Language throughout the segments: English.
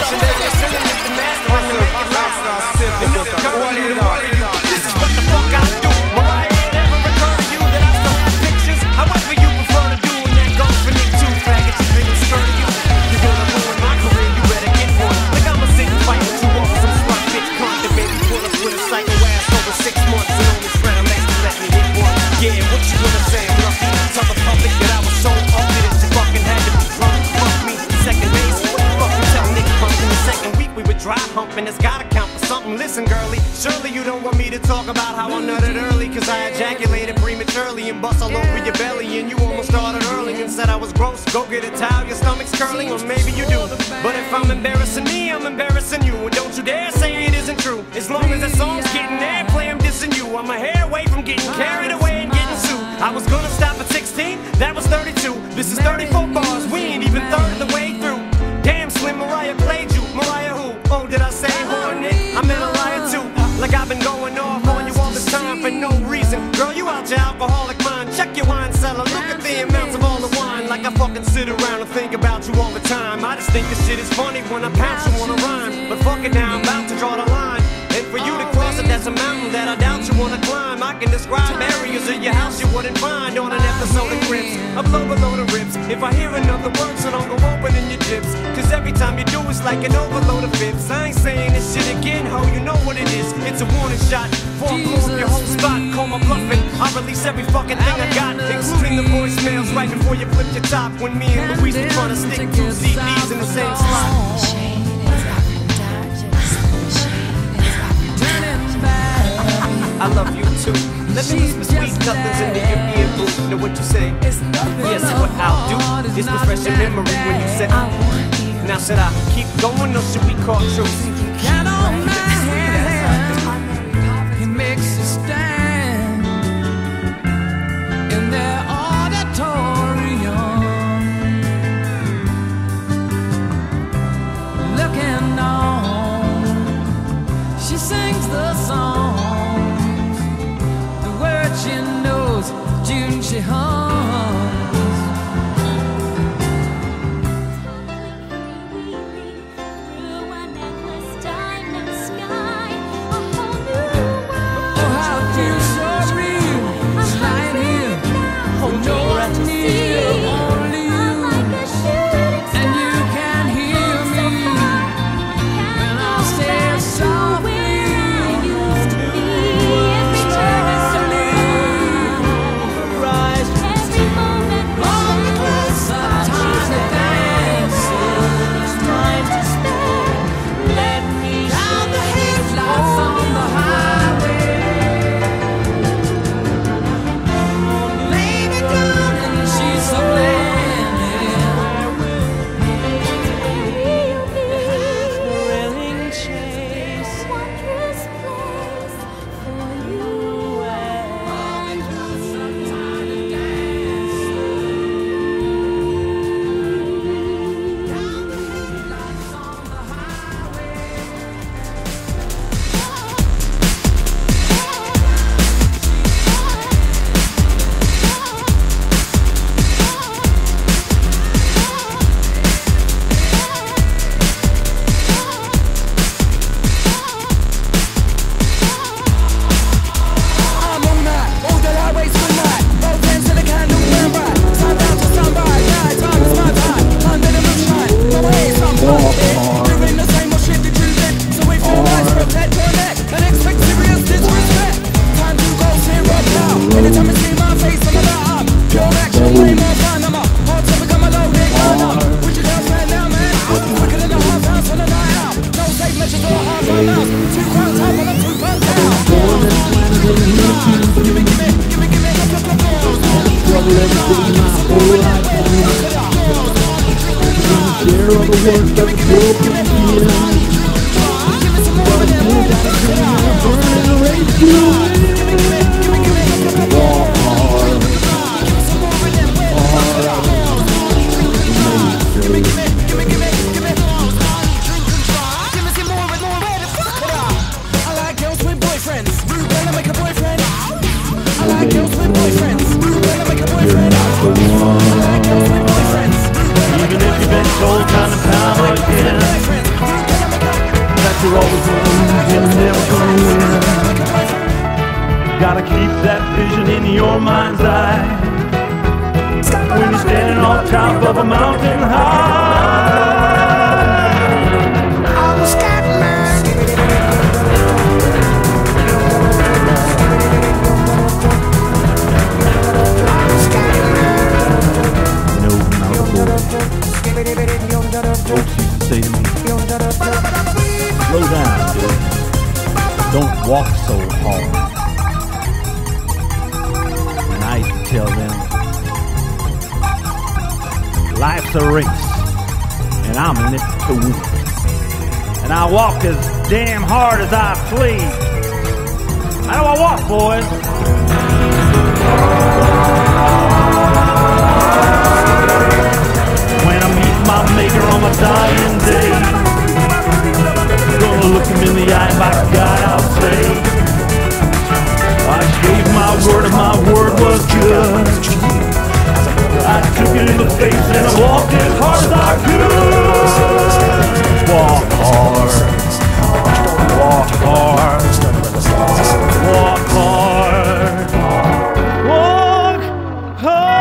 destruction. There's no sin in the master. I can make it last. This is what the fuck I do. Mariah, it ever occurred to you that I still have pictures? However you prefer to do, and that goes for Nick too. Faggots, you think I'm scared of you? You're gonna ruin my career, you better get one. Like I'ma sit and fight with you over some slut bitch content. Baby, pull up with a psycho ass over 6 months and only shred a legs to let me hit one. Yeah, what you gonna say? I'm lucky. Tell the public that I was so ugly that you fucking had to be drunk. Fuck me, second base. Fuck you, tell Nick Punk in the second week we would dry humping. It's gotta count for something. Listen, girlie, surely you don't want me to talk about how I nutted early, cause I ejaculated prematurely and bust all over your belly, and you almost started early and said I was gross. Go get a towel, your stomach's curling, or maybe you do. But if I'm embarrassing me, I'm embarrassing you, and don't you dare say it isn't true. As long as that song's getting airplay, I'm dissing you. I'm a hair away from getting carried away and getting sued. I was gonna stop at 16, that was 32. This is 34 bars, we ain't even third of the way through. Damn, Slim, Mariah played you. Mariah who? Oh, did I say whore, Nick? I meant a liar too. Like I've been going off on you all this time for no reason. Girl, you out your alcoholic mind. Check your wine cellar, look at the amounts of all the wine. Like I fucking sit around and think about you all the time. I just think this shit is funny when I pounce you on a rhyme. But fuck it now, I'm about to draw the line. And for you to cross it, that's a mountain that I doubt you wanna climb. I can describe areas of your house you wouldn't find on an episode of Crips. I blow below the rips. If I hear another word, so don't go opening your jips. Cause every time you do, it's like an overload of fibs. I ain't saying this shit again, ho, you know what it is. It's a warning shot, before I blow up your whole spot. Call my bluffing, I release every fucking thing I got, including the voicemails right before you flip your top. When me and Louise were trying to stick 2 CDs in the same slot. I love you too. Let me whisper sweet nothings into your ear, boo. Know what you say? Yes, what I'll do is refresh your memory when you say I want you. Now should I keep going or should we call truce? Count on my hand. He makes a stand in their auditorium, looking on. She sings the song. She knows, June she hums. Through a necklace, diamond sky, a whole new world. Oh, how it feels so real. It's lying here. Oh, no one near, only you. And you can hear me when I say softly. Every Gotta keep that vision in your mind's eye when you're standing on top of a mountain high. I was Scatman. You know, when I was a boy, folks used to say to me, slow down, dude. Don't walk so hard. And I used to tell them, life's a race, and I'm in it to win. And I walk as damn hard as I please. How do I walk, boys? When I meet my maker on my dying day, gonna look him in the eye, by God, I'll say, I gave my word and my word was good. I took it in the face and I walked as hard as I could. Walk hard, walk hard, walk hard, walk hard.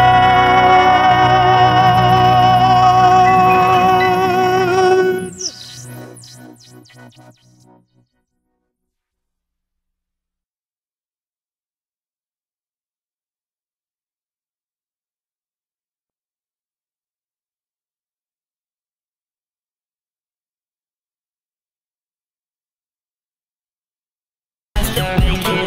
Make it